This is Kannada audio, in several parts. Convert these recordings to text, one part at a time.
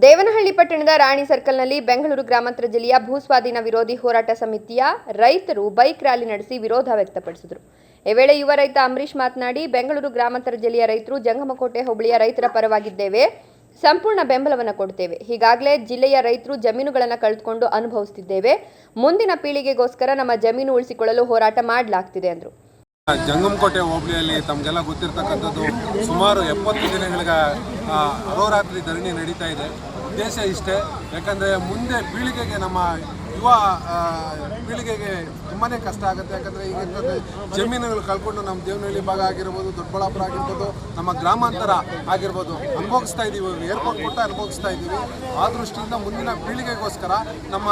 ದೇವನಹಳ್ಳಿ ಪಟ್ಟಣದ ರಾಣಿ ಸರ್ಕಲ್ನಲ್ಲಿ ಬೆಂಗಳೂರು ಗ್ರಾಮಾಂತರ ಜಿಲ್ಲೆಯ ಭೂಸ್ವಾಧೀನ ವಿರೋಧಿ ಹೋರಾಟ ಸಮಿತಿಯ ರೈತರು ಬೈಕ್ ರ್ಯಾಲಿ ನಡೆಸಿ ವಿರೋಧ ವ್ಯಕ್ತಪಡಿಸಿದರು. ಈ ವೇಳೆ ಯುವ ರೈತ ಅಂಬರೀಶ್ ಮಾತನಾಡಿ, ಬೆಂಗಳೂರು ಗ್ರಾಮಾಂತರ ಜಿಲ್ಲೆಯ ರೈತರು ಜಂಗಮಕೋಟೆ ಹೋಬಳಿಯ ರೈತರ ಪರವಾಗಿದ್ದೇವೆ, ಸಂಪೂರ್ಣ ಬೆಂಬಲವನ್ನು ಕೊಡುತ್ತೇವೆ. ಹೀಗಾಗಲೇ ಜಿಲ್ಲೆಯ ರೈತರು ಜಮೀನುಗಳನ್ನು ಕಳೆದುಕೊಂಡು ಅನುಭವಿಸುತ್ತಿದ್ದೇವೆ. ಮುಂದಿನ ಪೀಳಿಗೆಗೋಸ್ಕರ ನಮ್ಮ ಜಮೀನು ಉಳಿಸಿಕೊಳ್ಳಲು ಹೋರಾಟ ಮಾಡಲಾಗ್ತಿದೆ ಎಂದರು. ಜಂಗಮಕೋಟೆ ಹೋಬಳಿಯಲ್ಲಿ ತಮಗೆಲ್ಲ ಗೊತ್ತಿರತಕ್ಕಂಥದ್ದು ಸುಮಾರು 70 ದಿನಗಳ ಅಹೋರಾತ್ರಿ ಧರಣಿ ನಡೀತಾ ಇದೆ. ಉದ್ದೇಶ ಇಷ್ಟೇ, ಯಾಕಂದರೆ ಮುಂದೆ ಪೀಳಿಗೆಗೆ ನಮ್ಮ ಯುವ ಪೀಳಿಗೆಗೆ ತುಂಬಾ ಕಷ್ಟ ಆಗುತ್ತೆ. ಯಾಕಂದರೆ ಈಗ ಜಮೀನುಗಳು ಕಳ್ಕೊಂಡು ನಮ್ಮ ದೇವನಹಳ್ಳಿ ಭಾಗ ಆಗಿರ್ಬೋದು, ದೊಡ್ಡಬಳ್ಳಾಪುರ ಆಗಿರ್ಬೋದು, ನಮ್ಮ ಗ್ರಾಮಾಂತರ ಆಗಿರ್ಬೋದು ಅನುಭವಿಸ್ತಾ ಇದ್ದೀವಿ. ಏರ್ಪೋರ್ಟ್ ಕೊಟ್ಟು ಅನುಭವಿಸ್ತಾ ಇದ್ದೀವಿ. ಆ ದೃಷ್ಟಿಯಿಂದ ಮುಂದಿನ ಪೀಳಿಗೆಗೋಸ್ಕರ ನಮ್ಮ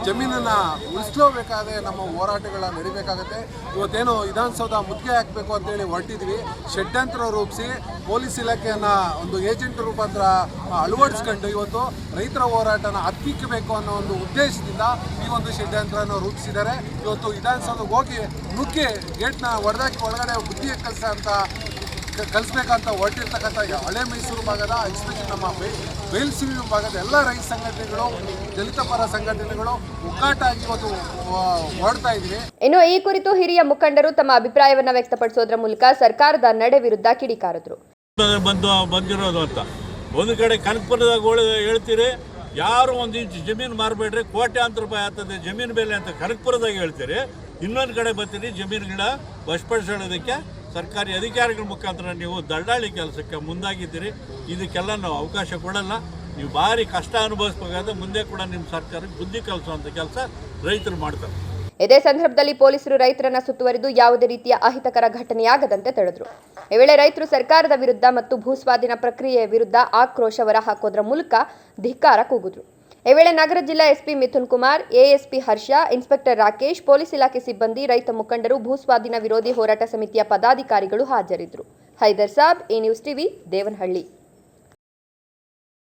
ಜಮೀನನ್ನು ಉಳಿಸ್ಕೋಬೇಕಾದ್ರೆ ನಮ್ಮ ಹೋರಾಟಗಳ ನಡಿಬೇಕಾಗತ್ತೆ. ಇವತ್ತೇನು ವಿಧಾನಸೌಧ ಮುತ್ತಿಗೆ ಹಾಕಬೇಕು ಅಂತೇಳಿ ಹೊರಟಿದ್ವಿ. ಷಡ್ಯಂತ್ರ ರೂಪಿಸಿ ಪೊಲೀಸ್ ಇಲಾಖೆಯನ್ನು ಒಂದು ಏಜೆಂಟ್ ರೂಪಾಂತರ ಅಳವಡಿಸ್ಕೊಂಡು ಇವತ್ತು ರೈತರ ಹೋರಾಟನ ಹತ್ತಿಕ್ಕಬೇಕು ಅನ್ನೋ ಒಂದು ಉದ್ದೇಶದಿಂದ ಈ ಒಂದು ಷಡ್ಯಂತ್ರವನ್ನು ರೂಪಿಸಿದ್ದಾರೆ. ಇವತ್ತು ವಿಧಾನಸೌಧಕ್ಕೆ ಹೋಗಿ ನುಗ್ಗಿ ಗೇಟ್ನ ಹೊಡೆದಾಕಿ ಒಳಗಡೆ ಬುದ್ಧಿಗೆ ಕಲಿಸ್ಬೇಕಂತ ಹೊರಟಿರ್ತಕ್ಕಂಥ ಹಳೆ ಮೈಸೂರು ಭಾಗದ, ಎಸ್ಪೆಷಲಿ ನಮ್ಮ ಬಯಲುಸೀಮೆ ಭಾಗದ ಎಲ್ಲ ರೈತ ಸಂಘಟನೆಗಳು, ದಲಿತ ಪರ ಸಂಘಟನೆಗಳು ಒಗ್ಗಟ್ಟಾಗಿ ಇವತ್ತು ಹೊರಡ್ತಾ ಇದ್ವಿ. ಇನ್ನು ಈ ಕುರಿತು ಹಿರಿಯ ಮುಖಂಡರು ತಮ್ಮ ಅಭಿಪ್ರಾಯವನ್ನು ವ್ಯಕ್ತಪಡಿಸೋದ್ರ ಮೂಲಕ ಸರ್ಕಾರದ ನಡೆ ವಿರುದ್ಧ ಕಿಡಿಕಾರಿದ್ರು. ಬಂದಿರೋದು ಅಂತ ಒಂದು ಕಡೆ ಕನಕಪುರದಾಗ ಹೇಳ್ತೀರಿ, ಯಾರು ಒಂದು ಇಂಚು ಜಮೀನು ಮಾರಬೇಡ್ರಿ, ಕೋಟ್ಯಾಂತರ ರೂಪಾಯಿ ಆಗ್ತದೆ ಜಮೀನು ಬೆಲೆ ಅಂತ ಕನಕಪುರದಾಗ ಹೇಳ್ತೀರಿ. ಇನ್ನೊಂದು ಕಡೆ ಬರ್ತೀರಿ, ಜಮೀನುಗಳ ವಶಪಡಿಸೋದಕ್ಕೆ ಸರ್ಕಾರಿ ಅಧಿಕಾರಿಗಳ ಮುಖಾಂತರ ನೀವು ದಲ್ಲಾಳಿ ಕೆಲಸಕ್ಕೆ ಮುಂದಾಗಿದ್ದೀರಿ. ಇದಕ್ಕೆಲ್ಲ ನಾವು ಅವಕಾಶ ಕೊಡಲ್ಲ. ನೀವು ಭಾರಿ ಕಷ್ಟ ಅನುಭವಿಸಬೇಕಾದ್ರೆ ಮುಂದೆ ಕೂಡ ನಿಮ್ಮ ಸರ್ಕಾರಕ್ಕೆ ಬುದ್ಧಿ ಕಲಿಸುವಂಥ ಕೆಲಸ ರೈತರು ಮಾಡ್ತಾರೆ. ಇದೇ ಸಂದರ್ಭದಲ್ಲಿ ಪೊಲೀಸರು ರೈತರನ್ನ ಸುತ್ತುವರಿದು ಯಾವುದೇ ರೀತಿಯ ಅಹಿತಕರ ಘಟನೆಯಾಗದಂತೆ ತಡೆದರು. ಈ ವೇಳೆ ರೈತರು ಸರ್ಕಾರದ ವಿರುದ್ಧ ಮತ್ತು ಭೂಸ್ವಾಧೀನ ಪ್ರಕ್ರಿಯೆಯ ವಿರುದ್ಧ ಆಕ್ರೋಶ ಹೊರಹಾಕೋದ್ರ ಮೂಲಕ ಧಿಕ್ಕಾರ ಕೂಗಿದ್ರು. ಈ ವೇಳೆ ನಗರ ಜಿಲ್ಲಾ ಎಸ್ಪಿ ಮಿಥುನ್ ಕುಮಾರ್, ಎಎಸ್ಪಿ ಹರ್ಷ, ಇನ್ಸ್ಪೆಕ್ಟರ್ ರಾಕೇಶ್, ಪೊಲೀಸ್ ಇಲಾಖೆ ಸಿಬ್ಬಂದಿ, ರೈತ ಮುಖಂಡರು, ಭೂಸ್ವಾಧೀನ ವಿರೋಧಿ ಹೋರಾಟ ಸಮಿತಿಯ ಪದಾಧಿಕಾರಿಗಳು ಹಾಜರಿದ್ದರು. Haider Saab, A news TV, Devanahalli.